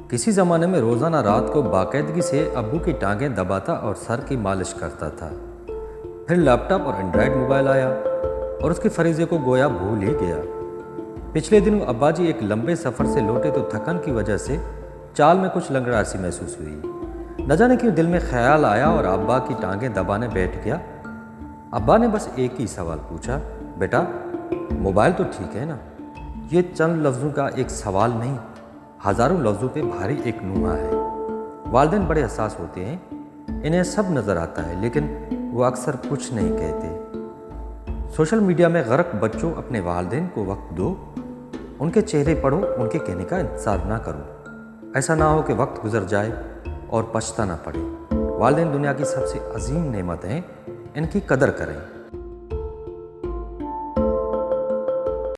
کسی زمانے میں روزانہ رات کو باقاعدگی سے ابو کی ٹانگیں دباتا اور سر کی مالش کرتا تھا۔ پھر لیپ ٹاپ اور اینڈرائڈ موبائل آیا اور اس کے فریضے کو گویا بھول ہی گیا۔ پچھلے دنوں ابا جی ایک لمبے سفر سے لوٹے تو تھکن کی وجہ سے چال میں کچھ لنگڑاسی محسوس ہوئی۔ نہ جانے کیوں دل میں خیال آیا اور ابا کی ٹانگیں دبانے بیٹھ گیا۔ ابا نے بس ایک ہی سوال پوچھا، بیٹا موبائل تو ٹھیک ہے نا؟ یہ چند لفظوں کا ایک سوال نہیں، ہزاروں لفظوں پہ بھاری ایک نوحہ ہے۔ والدین بڑے حساس ہوتے ہیں، انہیں سب نظر آتا ہے لیکن وہ اکثر کچھ نہیں کہتے۔ سوشل میڈیا میں غرق بچوں اپنے والدین کو وقت دو، ان کے چہرے پڑھو، ان کے کہنے کا انتظار نہ کرو۔ ایسا نہ ہو کہ وقت گزر جائے اور پچھتانا پڑے۔ والدین دنیا کی سب سے عظیم نعمت ہیں، ان کی قدر کریں۔